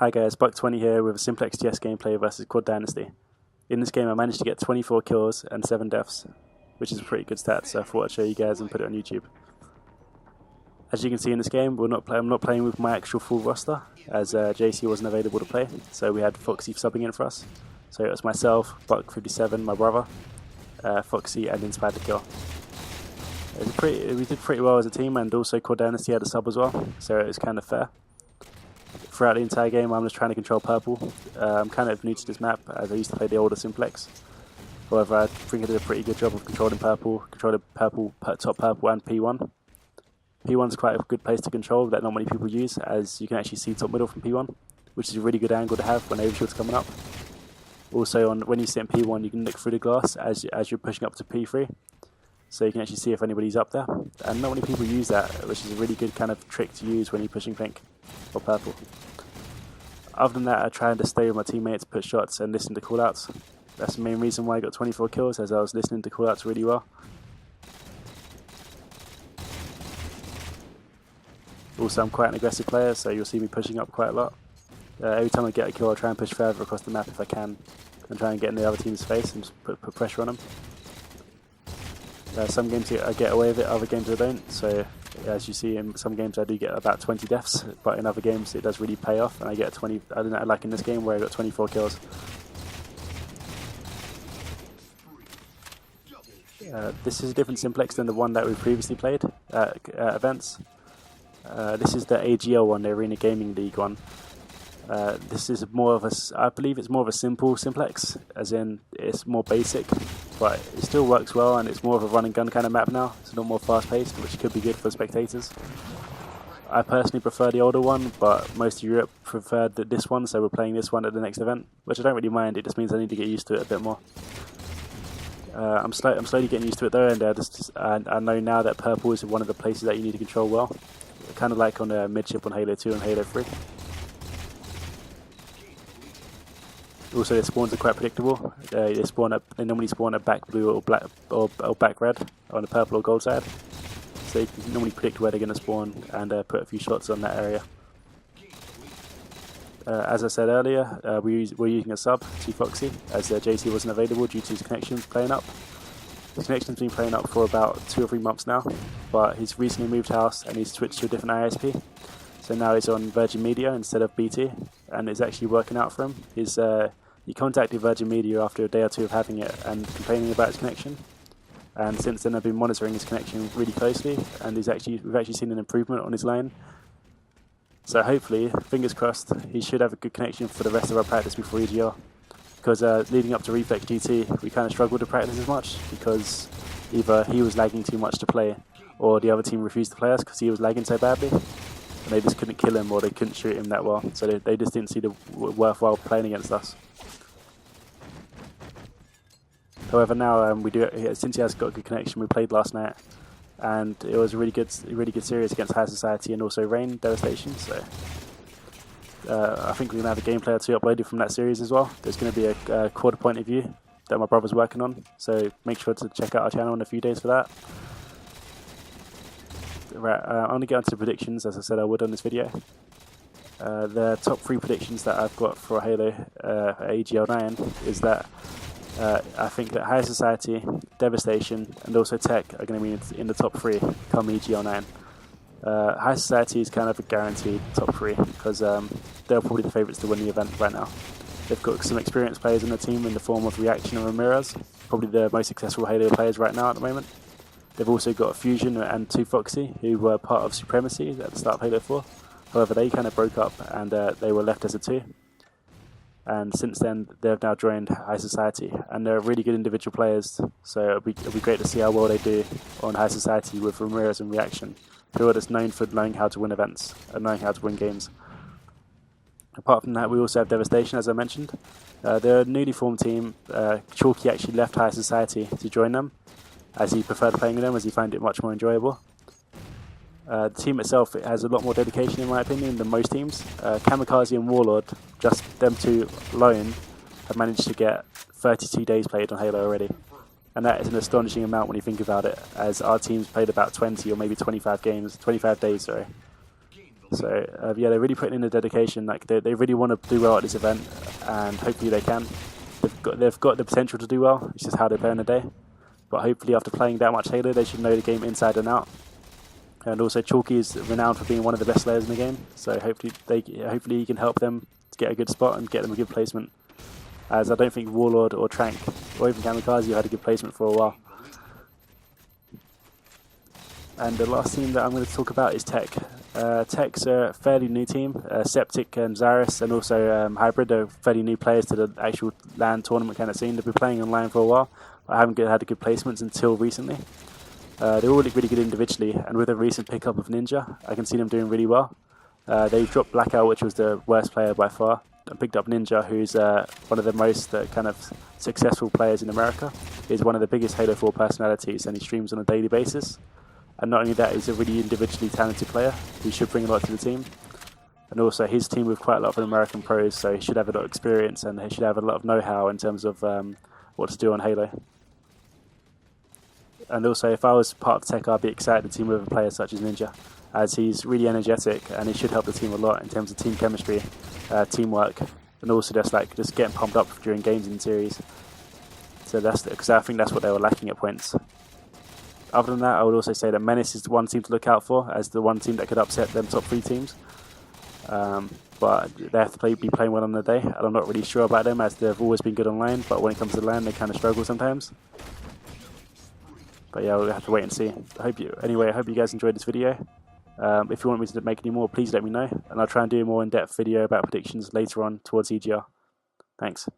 Hi guys, Buck20 here with a Simplex TS gameplay versus Quad Dynasty. In this game I managed to get 24 kills and 7 deaths, which is a pretty good stat, so I thought I'd show you guys and put it on YouTube. As you can see in this game, I'm not playing with my actual full roster, as JC wasn't available to play, so we had Foxy subbing in for us. So it was myself, Buck57, my brother, Foxy and Inspired to Kill. We did pretty well as a team, and also Quad Dynasty had a sub as well, so it was kind of fair. Throughout the entire game I'm just trying to control purple. I'm kind of new to this map as I used to play the older Simplex. However, I think I did a pretty good job of controlling top purple and P1. P1's quite a good place to control that not many people use, as you can actually see top middle from P1, which is a really good angle to have when overshield's coming up. Also, when you sit in P1 you can look through the glass as you're pushing up to P3, so you can actually see if anybody's up there. And not many people use that, which is a really good kind of trick to use when you're pushing pink or purple. Other than that, I try to stay with my teammates, put shots and listen to callouts. That's the main reason why I got 24 kills, as I was listening to callouts really well. Also, I'm quite an aggressive player, so you'll see me pushing up quite a lot. Every time I get a kill, I'll try and push further across the map if I can, and try and get in the other team's face and just put pressure on them. Some games I get away with it, other games I don't, so as you see in some games I do get about 20 deaths, but in other games it does really pay off and I get 20, I don't know, like in this game where I got 24 kills. This is a different Simplex than the one that we previously played at events. This is the EGL one, the Arena Gaming League one. This is more of a, I believe it's more of a simple Simplex, as in it's more basic, but it still works well, and it's more of a run and gun kind of map now. It's a lot more fast paced, which could be good for spectators. I personally prefer the older one, but most of Europe preferred this one, so we're playing this one at the next event, which I don't really mind. It just means I need to get used to it a bit more. I'm slowly getting used to it though, and I know now that purple is one of the places that you need to control well, kind of like on the midship on Halo 2 and Halo 3. Also, their spawns are quite predictable. They normally spawn at back blue or black or back red on the purple or gold side, so you can normally predict where they're going to spawn and put a few shots on that area. As I said earlier, we're using a sub to Foxy, as JC wasn't available due to his connection playing up. His connection's been playing up for about 2 or 3 months now, but he's recently moved house and he's switched to a different ISP. So now he's on Virgin Media instead of BT, and it's actually working out for him. He contacted Virgin Media after a day or 2 of having it and complaining about his connection. And since then I've been monitoring his connection really closely, and we've actually seen an improvement on his line. So hopefully, fingers crossed, he should have a good connection for the rest of our practice before EGL. Because leading up to Reflex GT, we kind of struggled to practice as much, because either he was lagging too much to play, or the other team refused to play us because he was lagging so badly, and they just couldn't kill him or they couldn't shoot him that well, so they just didn't see the worthwhile playing against us. However, now since he has got a good connection, we played last night, and it was a really good series against High Society and also Rain Devastation. So I think we're going to have a gameplay or 2 uploaded from that series as well. There's going to be a quarter point of view that my brother's working on, so make sure to check out our channel in a few days for that. Right, I'm going to get onto the predictions, as I said I would on this video. The top 3 predictions that I've got for Halo EGL9 is that I think that High Society, Devastation and also Tech are going to be in the top 3 come EGL9. High Society is kind of a guaranteed top 3, because they're probably the favourites to win the event right now. They've got some experienced players in the team in the form of Reaction and Ramirez, probably the most successful Halo players right now at the moment. They've also got Fusion and 2 Foxy, who were part of Supremacy at the start of Halo 4. However, they kind of broke up and they were left as a 2. And since then, they've now joined High Society, and they're really good individual players, so it'll be great to see how well they do on High Society with Ramirez and Reaction, who are just known for knowing how to win events and knowing how to win games. Apart from that, we also have Devastation, as I mentioned. They're a newly formed team. Chalky actually left High Society to join them, as he preferred playing with them, as he found it much more enjoyable. The team itself, it has a lot more dedication in my opinion than most teams. Kamikaze and Warlord, just them 2 alone, have managed to get 32 days played on Halo already. And that is an astonishing amount when you think about it, as our team's played about 20 or maybe 25 days, sorry. So yeah, they're really putting in the dedication. Like they really want to do well at this event, and hopefully they can. They've got the potential to do well. It's just how they play on the day. But hopefully, after playing that much Halo, they should know the game inside and out. And also, Chalky is renowned for being one of the best players in the game. So hopefully he can help them to get a good spot and get them a good placement. As I don't think Warlord or Trank or even Kamikaze had a good placement for a while. And the last team that I'm going to talk about is Tech. Tech's a fairly new team. Septic and Zaris and also Hybrid are fairly new players to the actual LAN tournament kind of scene. They've been playing online for a while, but haven't had good placements until recently. They're all really good individually, and with a recent pickup of Ninja, I can see them doing really well. They dropped Blackout, which was the worst player by far, and picked up Ninja, who's one of the most kind of successful players in America. He's one of the biggest Halo 4 personalities, and he streams on a daily basis. And not only that, he's a really individually talented player who should bring a lot to the team. And also, his team with quite a lot of American pros, so he should have a lot of experience and he should have a lot of know-how in terms of what to do on Halo. And also, if I was part of Tech, I'd be excited to team with a player such as Ninja, as he's really energetic and he should help the team a lot in terms of team chemistry, teamwork, and also just getting pumped up during games in series. So because I think that's what they were lacking at points. Other than that, I would also say that Menace is one team to look out for as the one team that could upset them top 3 teams. But they have to be playing well on the day, and I'm not really sure about them as they've always been good online, but when it comes to LAN, they kind of struggle sometimes. But yeah, we'll have to wait and see. I hope you guys enjoyed this video. If you want me to make any more, please let me know, and I'll try and do a more in-depth video about predictions later on towards EGL. Thanks.